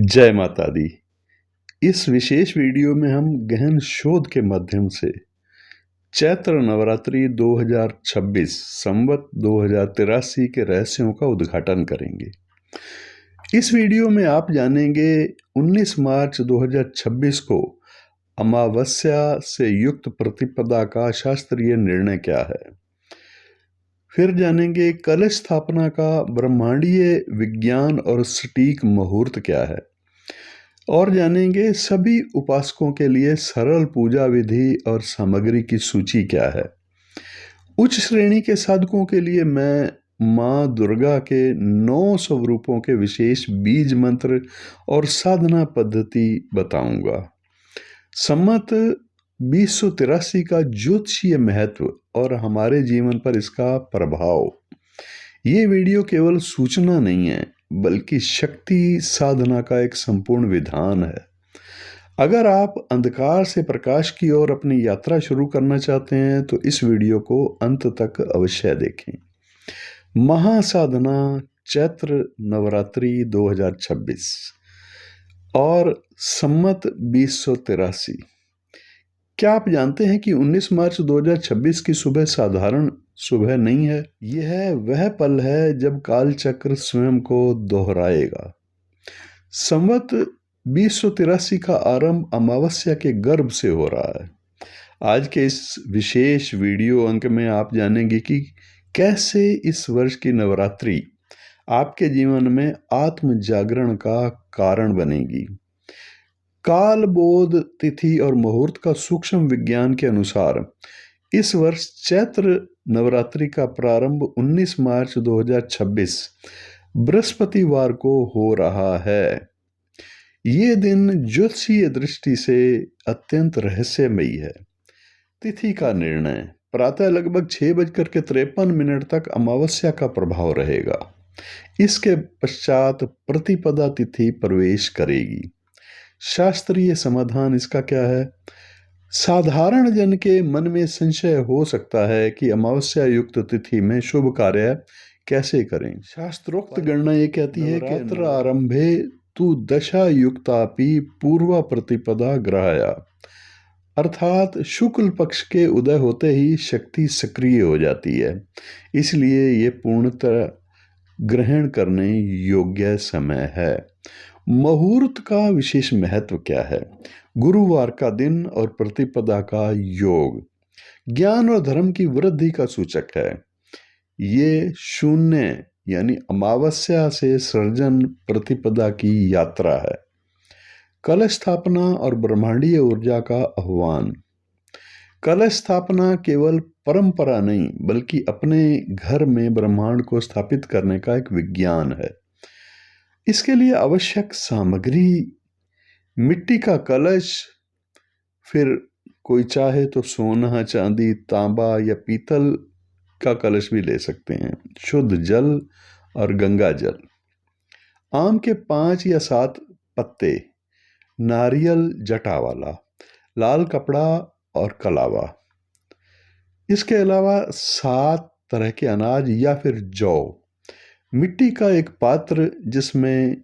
जय माता दी। इस विशेष वीडियो में हम गहन शोध के माध्यम से चैत्र नवरात्रि 2026 संवत 2083 के रहस्यों का उद्घाटन करेंगे। इस वीडियो में आप जानेंगे 19 मार्च 2026 को अमावस्या से युक्त प्रतिपदा का शास्त्रीय निर्णय क्या है। फिर जानेंगे कलश स्थापना का ब्रह्मांडीय विज्ञान और सटीक मुहूर्त क्या है, और जानेंगे सभी उपासकों के लिए सरल पूजा विधि और सामग्री की सूची क्या है। उच्च श्रेणी के साधकों के लिए मैं माँ दुर्गा के 9 स्वरूपों के विशेष बीज मंत्र और साधना पद्धति बताऊंगा। संमत 2083 का ज्योतिषीय महत्व और हमारे जीवन पर इसका प्रभाव। ये वीडियो केवल सूचना नहीं है बल्कि शक्ति साधना का एक संपूर्ण विधान है। अगर आप अंधकार से प्रकाश की ओर अपनी यात्रा शुरू करना चाहते हैं तो इस वीडियो को अंत तक अवश्य देखें। महासाधना चैत्र नवरात्रि 2026 और संमत 2083। क्या आप जानते हैं कि 19 मार्च 2026 की सुबह साधारण सुबह नहीं है। यह वह पल है जब कालचक्र स्वयं को दोहराएगा। संवत 2083 का आरंभ अमावस्या के गर्भ से हो रहा है। आज के इस विशेष वीडियो अंक में आप जानेंगे कि कैसे इस वर्ष की नवरात्रि आपके जीवन में आत्म जागरण का कारण बनेगी। काल बोध तिथि और मुहूर्त का सूक्ष्म विज्ञान के अनुसार इस वर्ष चैत्र नवरात्रि का प्रारंभ 19 मार्च 2026 बृहस्पतिवार को हो रहा है। ये दिन ज्योतिषीय दृष्टि से अत्यंत रहस्यमयी है। तिथि का निर्णय प्रातः लगभग 6:53 तक अमावस्या का प्रभाव रहेगा। इसके पश्चात प्रतिपदा तिथि प्रवेश करेगी। शास्त्रीय समाधान इसका क्या है। साधारण जन के मन में संशय हो सकता है कि अमावस्या युक्त तिथि में शुभ कार्य कैसे करें। शास्त्रोक्त गणना ये कहती है कि नवरात्र आरंभे तु दशा युक्तापि पूर्व प्रतिपदा ग्रहाया, अर्थात शुक्ल पक्ष के उदय होते ही शक्ति सक्रिय हो जाती है, इसलिए ये पूर्णतः ग्रहण करने योग्य समय है। मुहूर्त का विशेष महत्व क्या है। गुरुवार का दिन और प्रतिपदा का योग ज्ञान और धर्म की वृद्धि का सूचक है। ये शून्य यानी अमावस्या से सृजन प्रतिपदा की यात्रा है। कलश स्थापना और ब्रह्मांडीय ऊर्जा का आह्वान। कलश स्थापना केवल परंपरा नहीं बल्कि अपने घर में ब्रह्मांड को स्थापित करने का एक विज्ञान है। इसके लिए आवश्यक सामग्री मिट्टी का कलश, फिर कोई चाहे तो सोना चांदी तांबा या पीतल का कलश भी ले सकते हैं, शुद्ध जल और गंगा जल, आम के 5 या 7 पत्ते, नारियल जटा वाला, लाल कपड़ा और कलावा। इसके अलावा 7 तरह के अनाज या फिर जौ, मिट्टी का एक पात्र जिसमें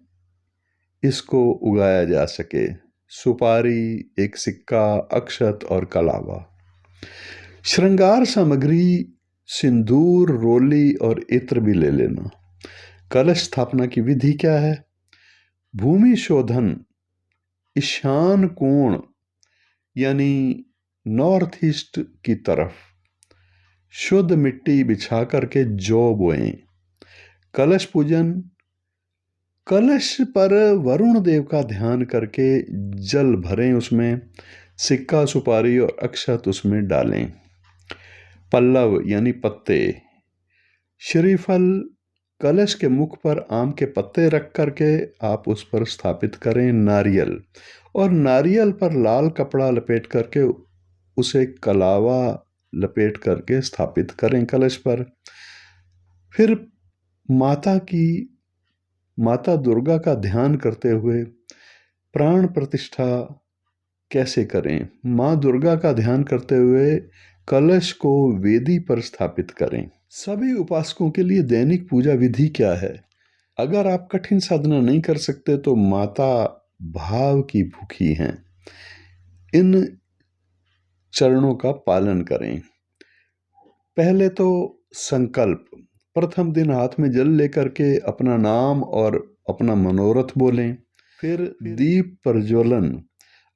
इसको उगाया जा सके, सुपारी, एक सिक्का, अक्षत और कलावा। श्रृंगार सामग्री सिंदूर, रोली और इत्र भी ले लेना। कलश स्थापना की विधि क्या है। भूमि शोधन ईशान कोण यानी नॉर्थ ईस्ट की तरफ शुद्ध मिट्टी बिछा करके जौ बोएं। कलश पूजन कलश पर वरुण देव का ध्यान करके जल भरें, उसमें सिक्का, सुपारी और अक्षत उसमें डालें। पल्लव यानी पत्ते, श्रीफल कलश के मुख पर आम के पत्ते रख करके आप उस पर स्थापित करें। नारियल और नारियल पर लाल कपड़ा लपेट करके उसे कलावा लपेट करके स्थापित करें कलश पर। फिर माता दुर्गा का ध्यान करते हुए प्राण प्रतिष्ठा कैसे करें। माँ दुर्गा का ध्यान करते हुए कलश को वेदी पर स्थापित करें। सभी उपासकों के लिए दैनिक पूजा विधि क्या है। अगर आप कठिन साधना नहीं कर सकते तो माता भाव की भूखी हैं, इन चरणों का पालन करें। पहले तो संकल्प, प्रथम दिन हाथ में जल लेकर के अपना नाम और अपना मनोरथ बोलें। फिर दीप प्रज्वलन,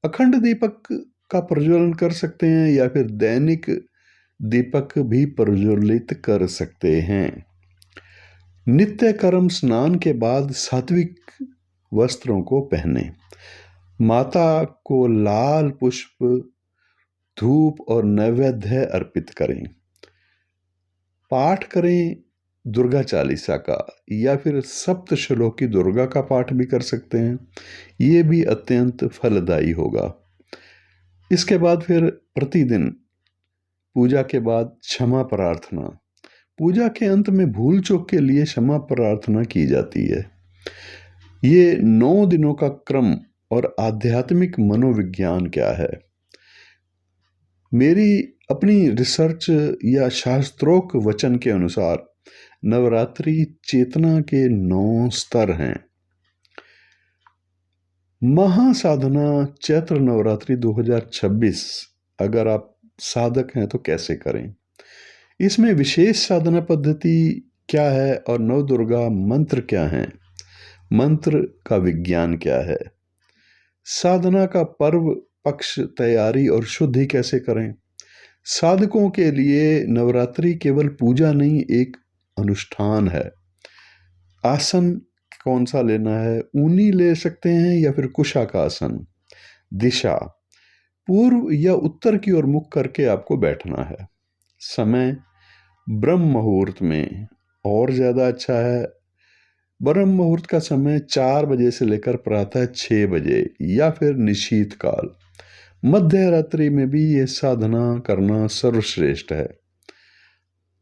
अखंड दीपक का प्रज्वलन कर सकते हैं या फिर दैनिक दीपक भी प्रज्वलित कर सकते हैं। नित्य कर्म स्नान के बाद सात्विक वस्त्रों को पहने। माता को लाल पुष्प, धूप और नैवेद्य अर्पित करें। पाठ करें दुर्गा चालीसा का या फिर सप्त श्लोकी दुर्गा का पाठ भी कर सकते हैं, ये भी अत्यंत फलदायी होगा। इसके बाद फिर प्रतिदिन पूजा के बाद क्षमा प्रार्थना। पूजा के अंत में भूल चूक के लिए क्षमा प्रार्थना की जाती है। ये 9 दिनों का क्रम और आध्यात्मिक मनोविज्ञान क्या है। मेरी अपनी रिसर्च या शास्त्रोक्त वचन के अनुसार नवरात्रि चेतना के 9 स्तर हैं। महासाधना चैत्र नवरात्रि 2026 अगर आप साधक हैं तो कैसे करें, इसमें विशेष साधना पद्धति क्या है और नवदुर्गा मंत्र क्या हैं, मंत्र का विज्ञान क्या है, साधना का पर्व पक्ष तैयारी और शुद्धि कैसे करें। साधकों के लिए नवरात्रि केवल पूजा नहीं, एक अनुष्ठान है। आसन कौन सा लेना है, ऊनी ले सकते हैं या फिर कुशा का आसन। दिशा पूर्व या उत्तर की ओर मुख करके आपको बैठना है। समय ब्रह्म मुहूर्त में और ज़्यादा अच्छा है। ब्रह्म मुहूर्त का समय 4 बजे से लेकर प्रातः 6 बजे या फिर निशीत काल। मध्य रात्रि में भी ये साधना करना सर्वश्रेष्ठ है।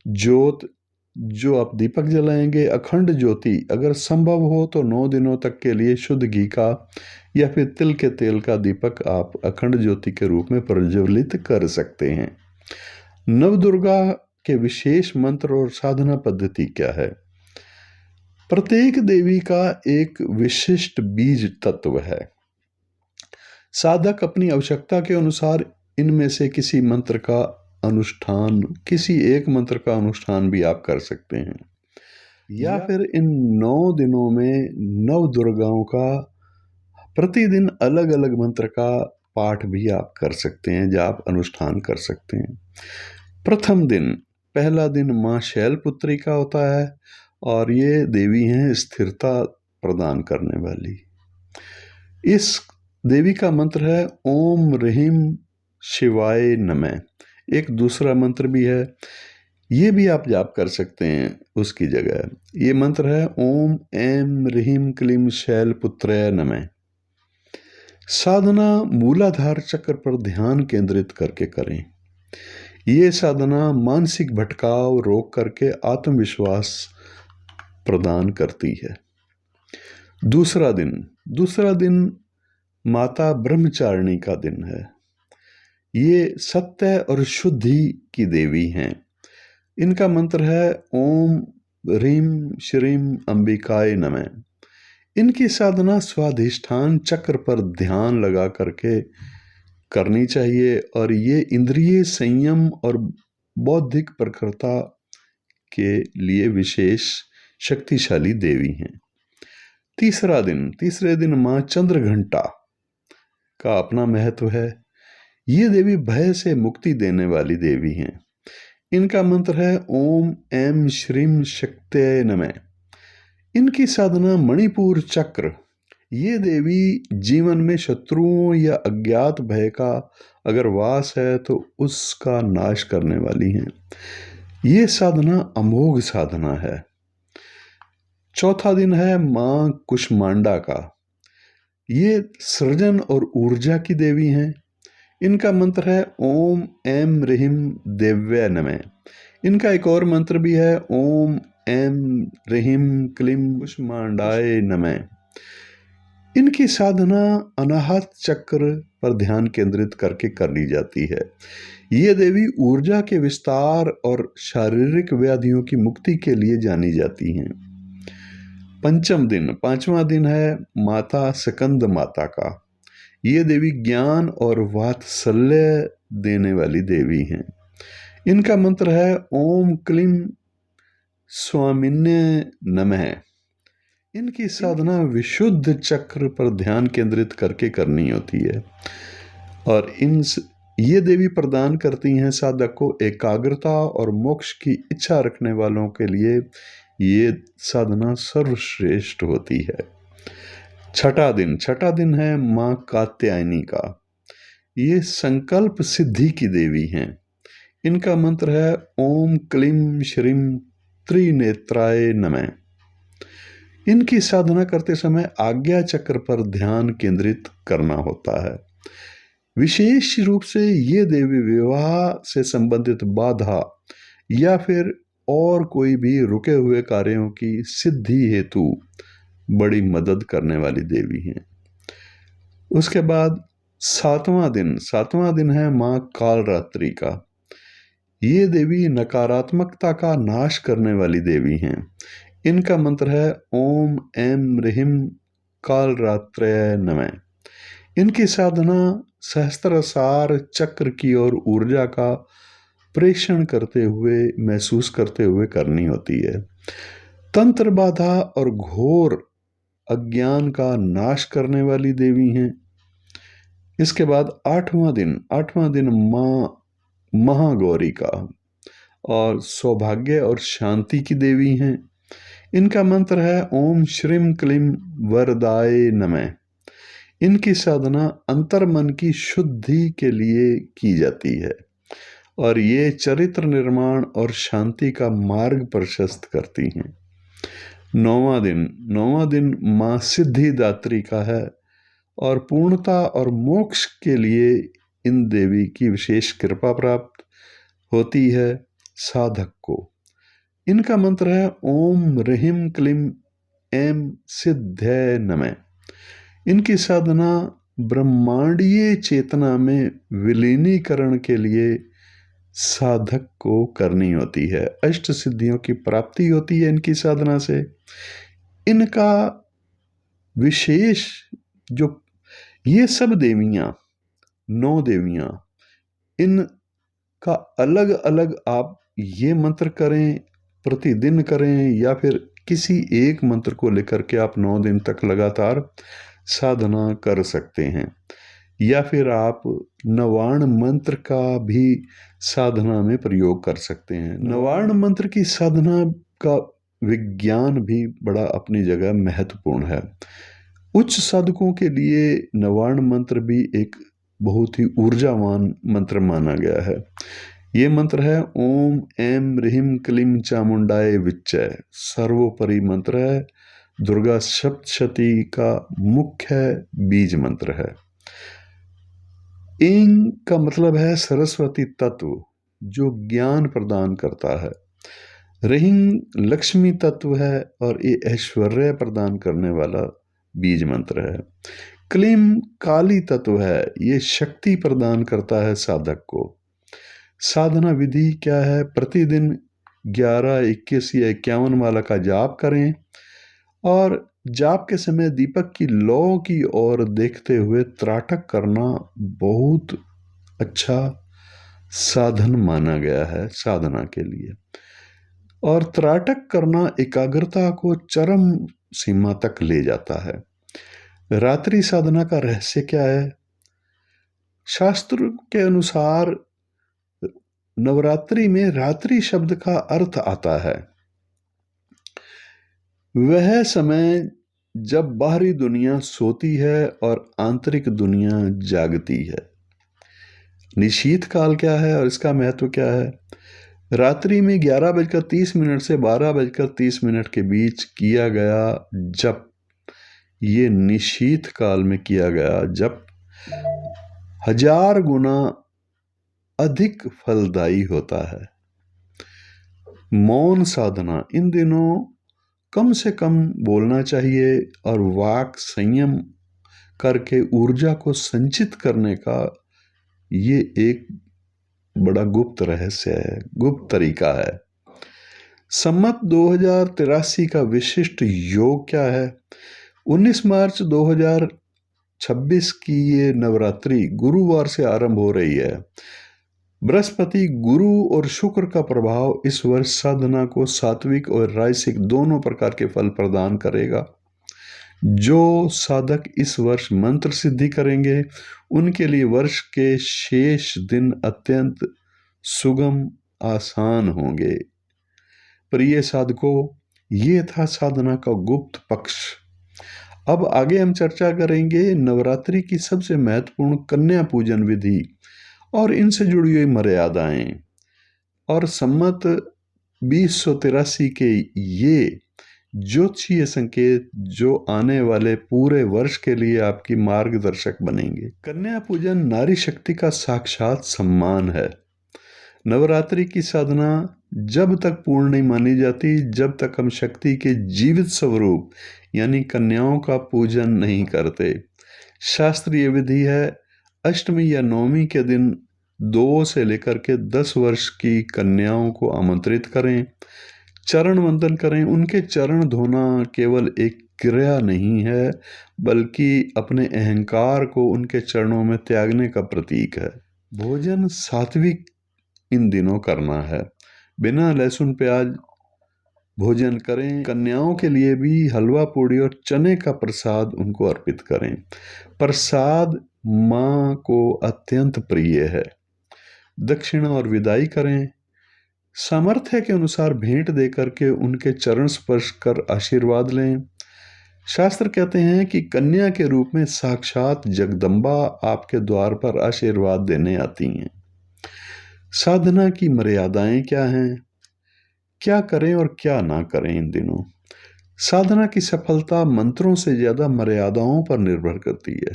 ज्योत, जो आप दीपक जलाएंगे, अखंड ज्योति अगर संभव हो तो 9 दिनों तक के लिए शुद्ध घी का या फिर तिल के तेल का दीपक आप अखंड ज्योति के रूप में प्रज्वलित कर सकते हैं। नवदुर्गा के विशेष मंत्र और साधना पद्धति क्या है। प्रत्येक देवी का एक विशिष्ट बीज तत्व है। साधक अपनी आवश्यकता के अनुसार इनमें से किसी मंत्र का अनुष्ठान, किसी एक मंत्र का अनुष्ठान भी आप कर सकते हैं या फिर इन 9 दिनों में नव दुर्गाओं का प्रतिदिन अलग अलग मंत्र का पाठ भी आप कर सकते हैं, जो आप अनुष्ठान कर सकते हैं। प्रथम दिन, पहला दिन माँ शैलपुत्री का होता है और ये देवी हैं स्थिरता प्रदान करने वाली। इस देवी का मंत्र है ओम ह्रीं शिवाय नमः। एक दूसरा मंत्र भी है, ये भी आप जाप कर सकते हैं उसकी जगह। ये मंत्र है ओम ऐं ह्रीं क्लीं शैलपुत्राय नमः। साधना मूलाधार चक्र पर ध्यान केंद्रित करके करें। ये साधना मानसिक भटकाव रोक करके आत्मविश्वास प्रदान करती है। दूसरा दिन माता ब्रह्मचारिणी का दिन है। ये सत्य और शुद्धि की देवी हैं। इनका मंत्र है ओम ह्रीं श्रीं अंबिकाय नमः। इनकी साधना स्वाधिष्ठान चक्र पर ध्यान लगा करके करनी चाहिए और ये इंद्रिय संयम और बौद्धिक प्रखरता के लिए विशेष शक्तिशाली देवी हैं। तीसरे दिन माँ चंद्रघंटा का अपना महत्व है। ये देवी भय से मुक्ति देने वाली देवी हैं। इनका मंत्र है ओम ऐं श्रीं शक्तये नमः। इनकी साधना मणिपुर चक्र। ये देवी जीवन में शत्रुओं या अज्ञात भय का अगर वास है तो उसका नाश करने वाली हैं। ये साधना अमोघ साधना है। चौथा दिन है माँ कुष्मांडा का। ये सृजन और ऊर्जा की देवी हैं। इनका मंत्र है ओम ऐं ह्रीं देव्ये नमः। इनका एक और मंत्र भी है ओम ऐं ह्रीं क्लीं कुष्मांडाय नमः। इनकी साधना अनाहत चक्र पर ध्यान केंद्रित करके कर ली जाती है। ये देवी ऊर्जा के विस्तार और शारीरिक व्याधियों की मुक्ति के लिए जानी जाती हैं। पंचम दिन, पांचवा दिन है माता स्कंद माता का। ये देवी ज्ञान और वात्सल्य देने वाली देवी हैं। इनका मंत्र है ओम क्लीम स्वामिन्य नमः। इनकी साधना विशुद्ध चक्र पर ध्यान केंद्रित करके करनी होती है और ये देवी प्रदान करती हैं साधक को एकाग्रता और मोक्ष की इच्छा रखने वालों के लिए ये साधना सर्वश्रेष्ठ होती है। छठा दिन है माँ कात्यायनी का। ये संकल्प सिद्धि की देवी हैं। इनका मंत्र है ओम क्लीम श्रीम त्रिनेत्राय नमः। इनकी साधना करते समय आज्ञा चक्र पर ध्यान केंद्रित करना होता है। विशेष रूप से ये देवी विवाह से संबंधित बाधा या फिर और कोई भी रुके हुए कार्यों की सिद्धि हेतु बड़ी मदद करने वाली देवी हैं। उसके बाद सातवां दिन है माँ कालरात्रि का। ये देवी नकारात्मकता का नाश करने वाली देवी हैं। इनका मंत्र है ओम ऐम ह्रीं कालरात्रय नमः। इनकी साधना सहस्त्रार चक्र की ओर ऊर्जा का प्रेषण करते हुए महसूस करते हुए करनी होती है। तंत्र बाधा और घोर अज्ञान का नाश करने वाली देवी हैं। इसके बाद आठवां दिन माँ महागौरी का और सौभाग्य और शांति की देवी हैं। इनका मंत्र है ओम श्रीम क्लीम वरदाय नमः। इनकी साधना अंतर्मन की शुद्धि के लिए की जाती है और ये चरित्र निर्माण और शांति का मार्ग प्रशस्त करती हैं। नौवां दिन माँ सिद्धिदात्री का है और पूर्णता और मोक्ष के लिए इन देवी की विशेष कृपा प्राप्त होती है साधक को। इनका मंत्र है ओम ह्रीं क्लीम ऐम सिद्धय नमः। इनकी साधना ब्रह्मांडीय चेतना में विलीनीकरण के लिए साधक को करनी होती है। अष्ट सिद्धियों की प्राप्ति होती है इनकी साधना से। इनका विशेष जो ये सब देवियां 9 देवियां, इनका अलग अलग आप ये मंत्र करें, प्रतिदिन करें या फिर किसी एक मंत्र को लेकर के आप 9 दिन तक लगातार साधना कर सकते हैं, या फिर आप नवार्ण मंत्र का भी साधना में प्रयोग कर सकते हैं। नवार्ण मंत्र की साधना का विज्ञान भी बड़ा अपनी जगह महत्वपूर्ण है। उच्च साधकों के लिए नवार्ण मंत्र भी एक बहुत ही ऊर्जावान मंत्र माना गया है। ये मंत्र है ओम ऐम ह्रीं क्लीम चामुंडाय विच्चय। सर्वोपरि मंत्र है, दुर्गा सप्तशती का मुख्य बीज मंत्र है। ऐं का मतलब है सरस्वती तत्व जो ज्ञान प्रदान करता है। ह्रीं लक्ष्मी तत्व है और ये ऐश्वर्य प्रदान करने वाला बीज मंत्र है। क्लीम काली तत्व है, ये शक्ति प्रदान करता है साधक को। साधना विधि क्या है? प्रतिदिन 11, 21 या 51 माला का जाप करें और जाप के समय दीपक की लौ की ओर देखते हुए त्राटक करना बहुत अच्छा साधन माना गया है साधना के लिए। और त्राटक करना एकाग्रता को चरम सीमा तक ले जाता है। रात्रि साधना का रहस्य क्या है? शास्त्र के अनुसार नवरात्रि में रात्रि शब्द का अर्थ आता है वह समय जब बाहरी दुनिया सोती है और आंतरिक दुनिया जागती है। निशीथ काल क्या है और इसका महत्व क्या है? रात्रि में 11:30 से 12:30 के बीच किया गया जप, ये निशीथ काल में किया गया जप 1000 गुना अधिक फलदायी होता है। मौन साधना, इन दिनों कम से कम बोलना चाहिए और वाक संयम करके ऊर्जा को संचित करने का ये एक बड़ा गुप्त रहस्य है, गुप्त तरीका है। संमत 2083 का विशिष्ट योग क्या है? 19 मार्च 2026 की ये नवरात्रि गुरुवार से आरंभ हो रही है। बृहस्पति, गुरु और शुक्र का प्रभाव इस वर्ष साधना को सात्विक और राजसिक दोनों प्रकार के फल प्रदान करेगा। जो साधक इस वर्ष मंत्र सिद्धि करेंगे उनके लिए वर्ष के शेष दिन अत्यंत सुगम आसान होंगे। प्रिय साधकों, ये था साधना का गुप्त पक्ष। अब आगे हम चर्चा करेंगे नवरात्रि की सबसे महत्वपूर्ण कन्या पूजन विधि और इनसे जुड़ी हुई मर्यादाएं और संमत 2083 के ये ज्योतिषीय संकेत जो आने वाले पूरे वर्ष के लिए आपकी मार्गदर्शक बनेंगे। कन्या पूजन नारी शक्ति का साक्षात सम्मान है। नवरात्रि की साधना जब तक पूर्ण नहीं मानी जाती जब तक हम शक्ति के जीवित स्वरूप यानी कन्याओं का पूजन नहीं करते। शास्त्रीय विधि है अष्टमी या नवमी के दिन 2 से लेकर के 10 वर्ष की कन्याओं को आमंत्रित करें, चरण वंदन करें। उनके चरण धोना केवल एक क्रिया नहीं है बल्कि अपने अहंकार को उनके चरणों में त्यागने का प्रतीक है। भोजन सात्विक इन दिनों करना है, बिना लहसुन प्याज भोजन करें। कन्याओं के लिए भी हलवा पूड़ी और चने का प्रसाद उनको अर्पित करें। प्रसाद माँ को अत्यंत प्रिय है। दक्षिणा और विदाई करें। सामर्थ्य के अनुसार भेंट देकर के उनके चरण स्पर्श कर आशीर्वाद लें। शास्त्र कहते हैं कि कन्या के रूप में साक्षात जगदम्बा आपके द्वार पर आशीर्वाद देने आती हैं। साधना की मर्यादाएं क्या हैं? क्या करें और क्या ना करें इन दिनों? साधना की सफलता मंत्रों से ज्यादा मर्यादाओं पर निर्भर करती है।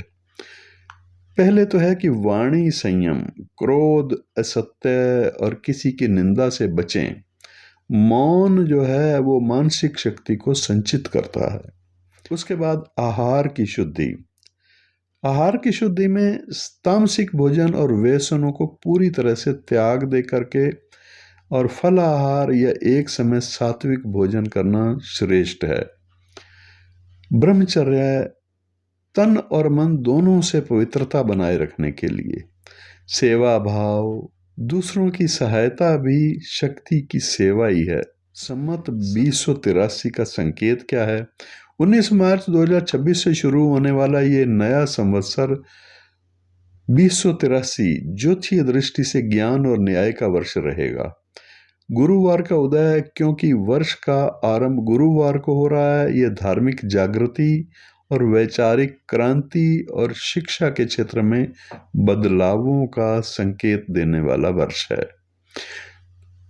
पहले तो है कि वाणी संयम, क्रोध, असत्य और किसी की निंदा से बचें। मौन जो है वो मानसिक शक्ति को संचित करता है। उसके बाद आहार की शुद्धि। आहार की शुद्धि में तामसिक भोजन और व्यसनों को पूरी तरह से त्याग दे करके और फल आहार या एक समय सात्विक भोजन करना श्रेष्ठ है। ब्रह्मचर्य तन और मन दोनों से पवित्रता बनाए रखने के लिए। सेवा भाव, दूसरों की सहायता भी शक्ति की सेवा ही है। संमत 2083 का संकेत क्या है? 19 मार्च 2026 से शुरू होने वाला ये नया संवत्सर 2083 ज्योतिषीय दृष्टि से ज्ञान और न्याय का वर्ष रहेगा। गुरुवार का उदय है क्योंकि वर्ष का आरंभ गुरुवार को हो रहा है। यह धार्मिक जागृति और वैचारिक क्रांति और शिक्षा के क्षेत्र में बदलावों का संकेत देने वाला वर्ष है।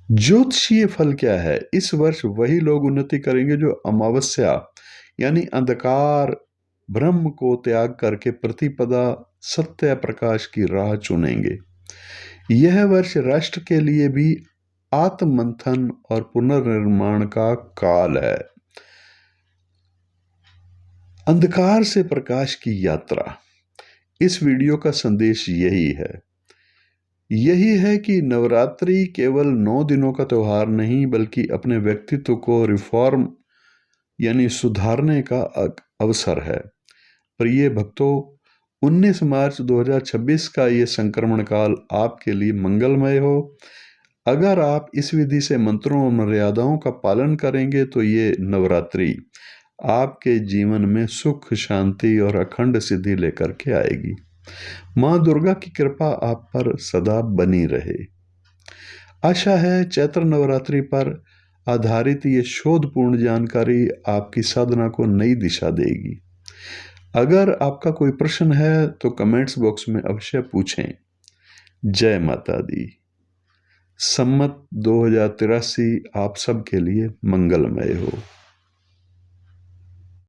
ज्योतिषीय फल क्या है? इस वर्ष वही लोग उन्नति करेंगे जो अमावस्या यानी अंधकार ब्रह्म को त्याग करके प्रतिपदा सत्य प्रकाश की राह चुनेंगे। यह वर्ष राष्ट्र के लिए भी आत्ममंथन और पुनर्निर्माण का काल है। अंधकार से प्रकाश की यात्रा। इस वीडियो का संदेश यही है कि नवरात्रि केवल 9 दिनों का त्योहार नहीं बल्कि अपने व्यक्तित्व को रिफॉर्म यानी सुधारने का अवसर है। प्रिय भक्तों, 19 मार्च 2026 का ये संक्रमण काल आपके लिए मंगलमय हो। अगर आप इस विधि से मंत्रों और मर्यादाओं का पालन करेंगे तो ये नवरात्रि आपके जीवन में सुख, शांति और अखंड सिद्धि लेकर के आएगी। माँ दुर्गा की कृपा आप पर सदा बनी रहे। आशा है चैत्र नवरात्रि पर आधारित ये शोधपूर्ण जानकारी आपकी साधना को नई दिशा देगी। अगर आपका कोई प्रश्न है तो कमेंट्स बॉक्स में अवश्य पूछें। जय माता दी। संमत 2083 आप सब के लिए मंगलमय हो।